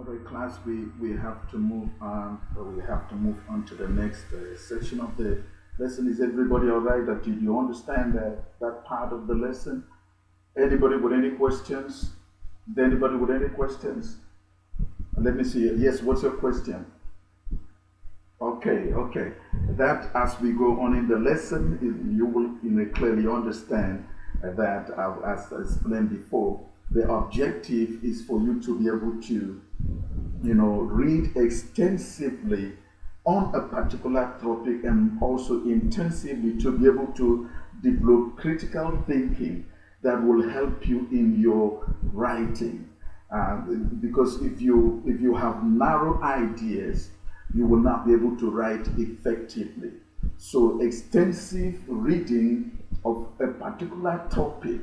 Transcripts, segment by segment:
Okay, class, we have to move on. We have to move on to the next section of the lesson. Is everybody all right? That you understand that part of the lesson? Anybody with any questions? Is there anybody with any questions? Let me see. Yes, what's your question? Okay. That as we go on in the lesson, you will clearly understand that, as I explained before, the objective is for you to be able to, read extensively on a particular topic and also intensively to be able to develop critical thinking that will help you in your writing. Because if you have narrow ideas, you will not be able to write effectively. So extensive reading of a particular topic,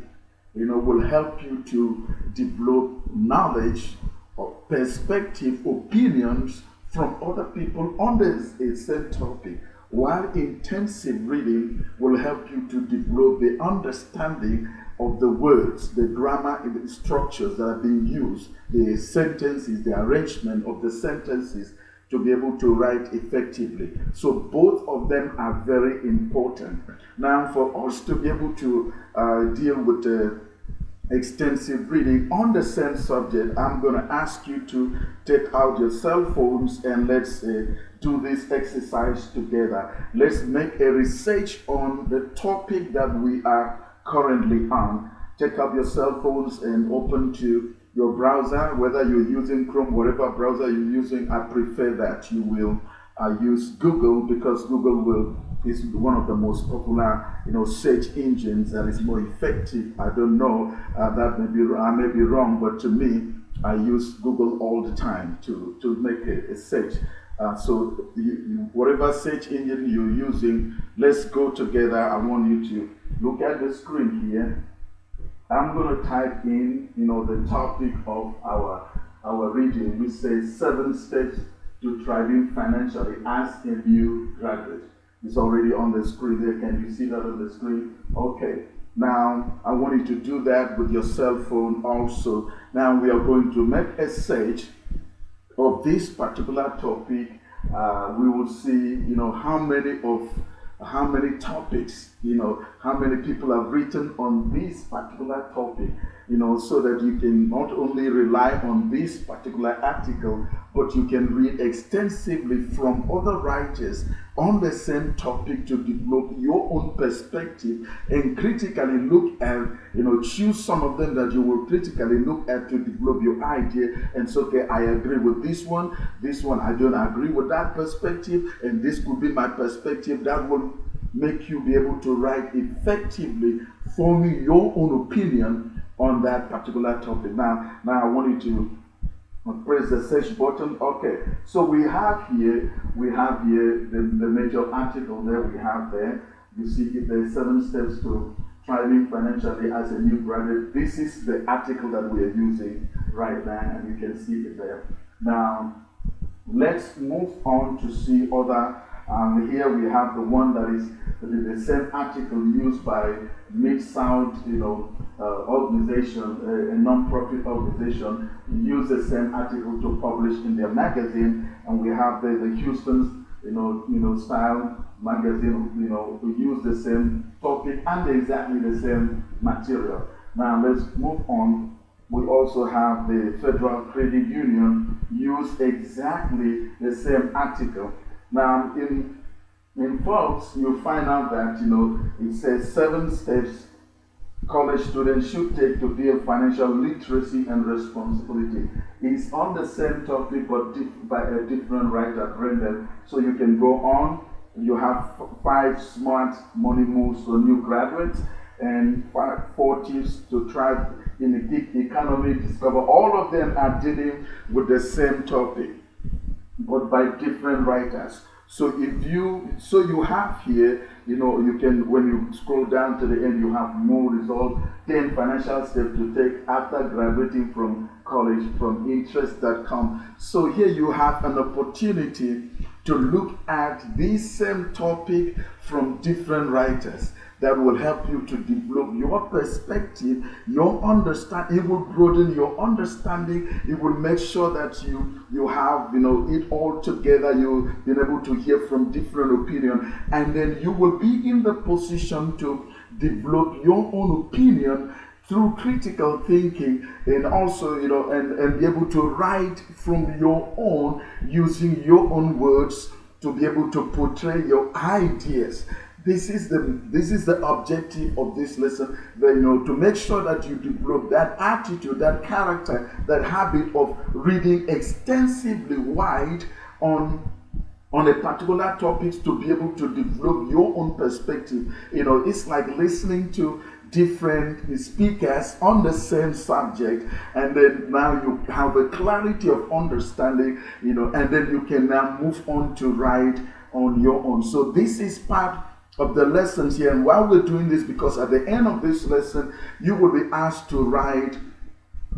will help you to develop knowledge or perspective, opinions from other people on the same topic, while intensive reading will help you to develop the understanding of the words, the grammar and the structures that are being used, the sentences, the arrangement of the sentences, to be able to write effectively. So both of them are very important. Now, for us to be able to deal with extensive reading on the same subject, I'm going to ask you to take out your cell phones and let's do this exercise together. Let's make a research on the topic that we are currently on. Take up your cell phones and open to your browser, whether you're using Chrome, whatever browser you're using. I prefer that you will use Google, because Google is one of the most popular, search engines that is more effective. I don't know, that I may be wrong, but to me, I use Google all the time to make a search. So whatever search engine you're using, let's go together. I want you to look at the screen here. I'm going to type in, the topic of our reading, which says 7 steps to thriving financially as a new graduate. It's already on the screen there. Can you see that on the screen? Okay. Now, I want you to do that with your cell phone also. Now, we are going to make a search of this particular topic. We will see, how many topics, how many people have written on this particular topic, so that you can not only rely on this particular article, but you can read extensively from other writers on the same topic to develop your own perspective and critically look at, choose some of them that you will critically look at to develop your idea. And so, okay, I agree with this one, I don't agree with that perspective, and this could be my perspective. That will make you be able to write effectively, forming your own opinion on that particular topic. Now I want you to press the search button. Okay, so we have here the major article there. We have there, you see the 7 steps to thriving financially as a new graduate. This is the article that we are using right now, and you can see it there. Now let's move on to see other. Here we have the one that is the same article used by Mid-South, organization, a non-profit organization, use the same article to publish in their magazine. And we have the Houston's, style magazine, we use the same topic and exactly the same material. Now let's move on. We also have the Federal Credit Union use exactly the same article. Now, in Forbes, you'll find out that, it says 7 steps college students should take to build financial literacy and responsibility. It's on the same topic, but by a different writer, Brendan. So you can go on. You have 5 smart money moves for new graduates and 4 tips to thrive in the gig economy. Discover all of them are dealing with the same topic, but by different writers. So you have here, you can, when you scroll down to the end, you have more results, 10 financial steps to take after graduating from college from Interest.com. So here you have an opportunity to look at this same topic from different writers. that will help you to develop your perspective, your understanding. It will broaden your understanding. It will make sure that you have it all together. You've been able to hear from different opinions, and then you will be in the position to develop your own opinion through critical thinking, and also and be able to write from your own, using your own words to be able to portray your ideas. This is the objective of this lesson, that, to make sure that you develop that attitude, that character, that habit of reading extensively wide on a particular topics, to be able to develop your own perspective. It's like listening to different speakers on the same subject, and then now you have a clarity of understanding, and then you can now move on to write on your own. So this is part of the lessons here, and while we're doing this, because at the end of this lesson you will be asked to write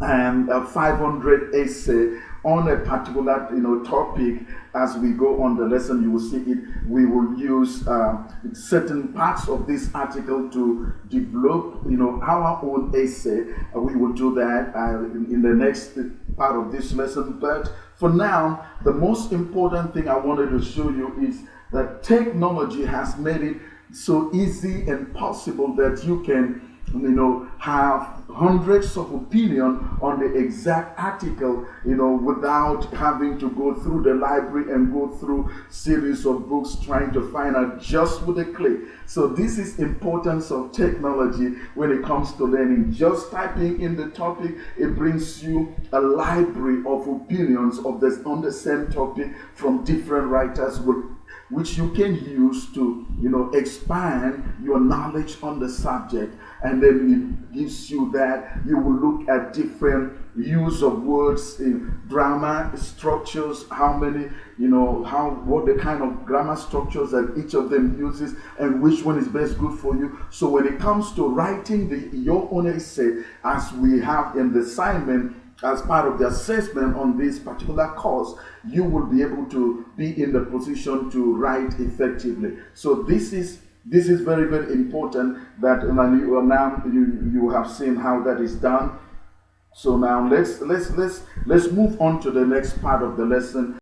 a 500 essay on a particular topic. As we go on the lesson, you will see it. We will use certain parts of this article to develop our own essay. We will do that in the next part of this lesson. But for now, the most important thing I wanted to show you is that technology has made it so easy and possible that you can have hundreds of opinions on the exact article, without having to go through the library and go through series of books trying to find out just with a click. So this is importance of technology when it comes to learning. Just typing in the topic, it brings you a library of opinions on the same topic from different writers, which you can use to expand your knowledge on the subject. And then it gives you that you will look at different use of words in grammar structures, what the kind of grammar structures that each of them uses, and which one is best good for you. So when it comes to writing your own essay, as we have in the assignment, as part of the assessment on this particular course, you will be able to be in the position to write effectively. So this is very, very important, that now you have seen how that is done. So now let's move on to the next part of the lesson.